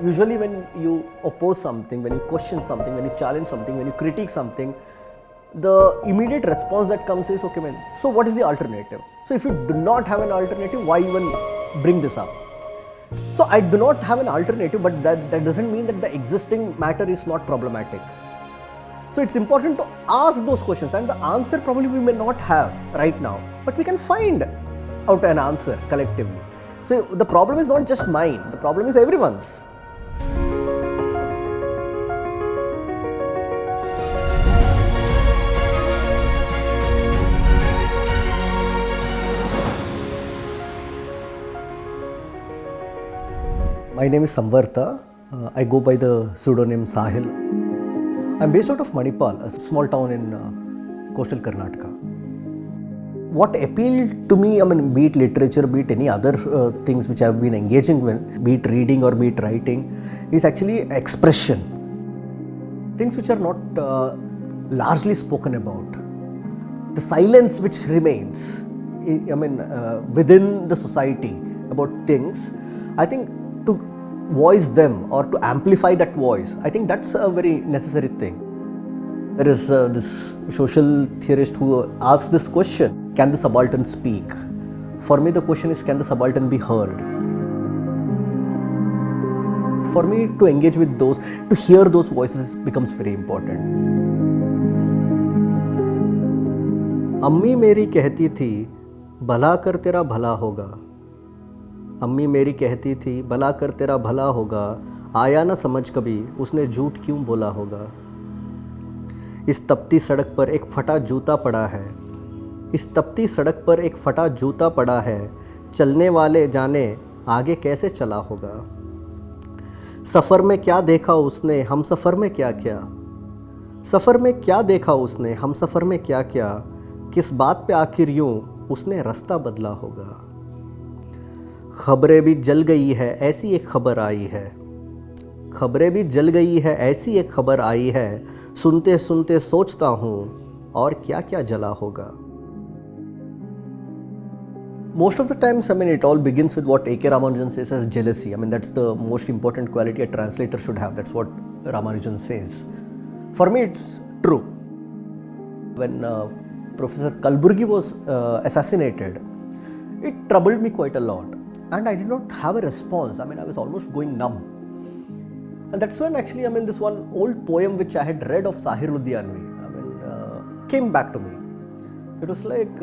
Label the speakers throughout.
Speaker 1: usually when you oppose something, when you question something, when you challenge something, when you critique something, the immediate response that comes is, okay man, so what is the alternative? So if you do not have an alternative, why even bring this up? So I do not have an alternative, but that doesn't mean that the existing matter is not problematic. So it's important to ask those questions, and the answer probably we may not have right now, but we can find out an answer collectively. So the problem is not just mine, the problem is everyone's. My name is Samvartha. I go by the pseudonym Sahil. I'm based out of Manipal, a small town in coastal Karnataka. What appealed to me, be it literature, be it any other things which I've been engaging with, be it reading or be it writing, is actually expression. Things which are not largely spoken about. The silence which remains, within the society about things, I think to voice them or to amplify that voice, I think that's a very necessary thing. There is this social theorist who asks this question, can the subaltern speak? For me the question is, can the subaltern be heard? For me to engage with those, to hear those voices becomes very important. अम्मी मेरी कहती थी भला कर तेरा भला होगा. अम्मी मेरी कहती थी भला कर तेरा भला होगा, आया ना समझ कभी उसने झूठ क्यों बोला होगा. इस तपती सड़क पर एक फटा जूता पड़ा है, इस तपती सड़क पर एक फटा जूता पड़ा है, चलने वाले जाने आगे कैसे चला होगा. सफ़र में क्या देखा उसने हम सफ़र में क्या क्या, सफ़र में क्या देखा उसने हम सफ़र में क्या क्या, किस बात पे आखिर यूं उसने रास्ता बदला होगा. खबरें भी जल गई है ऐसी एक खबर आई है, खबरें भी जल गई है ऐसी एक खबर आई है, सुनते सुनते सोचता हूँ और क्या क्या जला होगा. Most of the times, it all begins with what A.K. Ramanujan says as jealousy. That's the most important quality a translator should have. That's what Ramanujan says. For me, it's true. When Professor Kalburgi was assassinated, it troubled me quite a lot. And I did not have a response. I was almost going numb. And that's when actually, this one old poem which I had read of Sahir Ludhianvi, came back to me. It was like,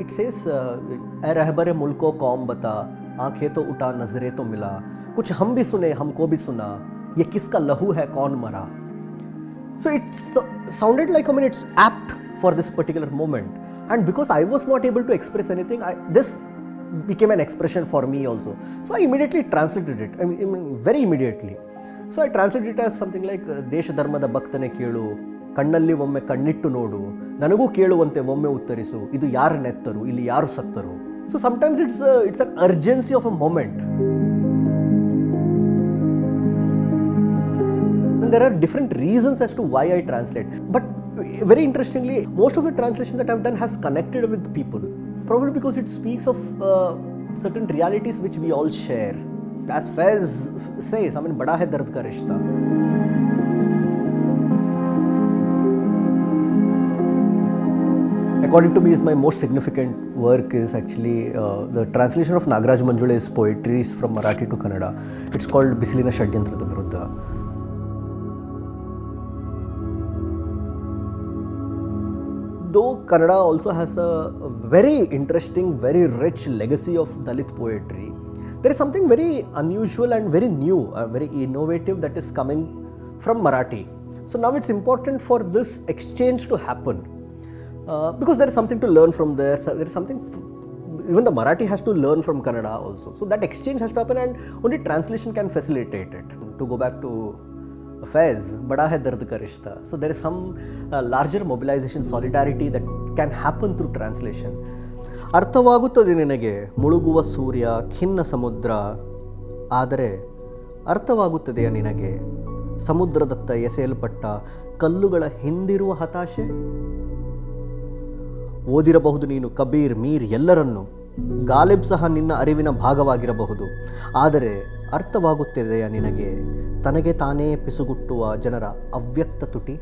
Speaker 1: it says, "ऐ रहबर मुल्को कौम बता, आंखें तो उठा नजरें तो मिला, कुछ हम भी सुने हमको भी सुना, ये किसका लहू है कौन मरा." So it sounded like, it's apt for this particular moment. And because I was not able to express anything, this became an expression for me also. So I immediately translated it, very immediately. So I translated it as something like, ದೇಶ ಧರ್ಮದ ಭಕ್ತನೆ ಕೇಳು, ಕಣ್ಣಲ್ಲಿ ಒಮ್ಮೆ ಕಣ್ಣಿಟ್ಟು ನೋಡು, ನನಗೂ ಕೇಳುವಂತೆ ಒಮ್ಮೆ ಉತ್ತರಿಸು, ಇದು ಯಾರ ನೆತ್ತರು, ಇಲ್ಲಿ ಯಾರು ಸತ್ತರು. So sometimes it's an urgency of a moment. And there are different reasons as to why I translate. But very interestingly, most of the translations that I've done has connected with people. Probably because it speaks of certain realities which we all share. As Faiz says, बड़ा है दर्द का रिश्ता. According to me, my most significant work is actually the translation of Nagaraj Manjule's poetries from Marathi to Kannada. It's called Bisilina Shadyantrada Virudha. Though Kannada also has a very interesting, very rich legacy of Dalit poetry, there is something very unusual and very new, very innovative that is coming from Marathi. So now it's important for this exchange to happen. Because there is something to learn from there. There is something, even the Marathi has to learn from Kannada also. So that exchange has to happen, and only translation can facilitate it. To go back to Faiz, bada hai dard ka rishta. So there is some larger mobilization, solidarity that can happen through translation. ಅರ್ಥವಾಗುತ್ತದೆ ನಿನಗೆ ಮುಳುಗುವ ಸೂರ್ಯ ಖಿನ್ನ ಸಮುದ್ರ, ಆದರೆ ಅರ್ಥವಾಗುತ್ತದೆಯಾ ನಿನಗೆ ಸಮುದ್ರದತ್ತ ಎಸೆಯಲ್ಪಟ್ಟ ಕಲ್ಲುಗಳ ಹಿಂದಿರುವ ಹತಾಶೆ. ಓದಿರಬಹುದು ನೀನು ಕಬೀರ್, ಮೀರ್ ಎಲ್ಲರನ್ನು, ಗಾಲಿಬ್ ಸಹ ನಿನ್ನ ಅರಿವಿನ ಭಾಗವಾಗಿರಬಹುದು, ಆದರೆ ಅರ್ಥವಾಗುತ್ತದೆಯಾ ನಿನಗೆ ತನಗೆ ತಾನೇ ಪಿಸುಗುಟ್ಟುವ ಜನರ ಅವ್ಯಕ್ತ ತುಟಿ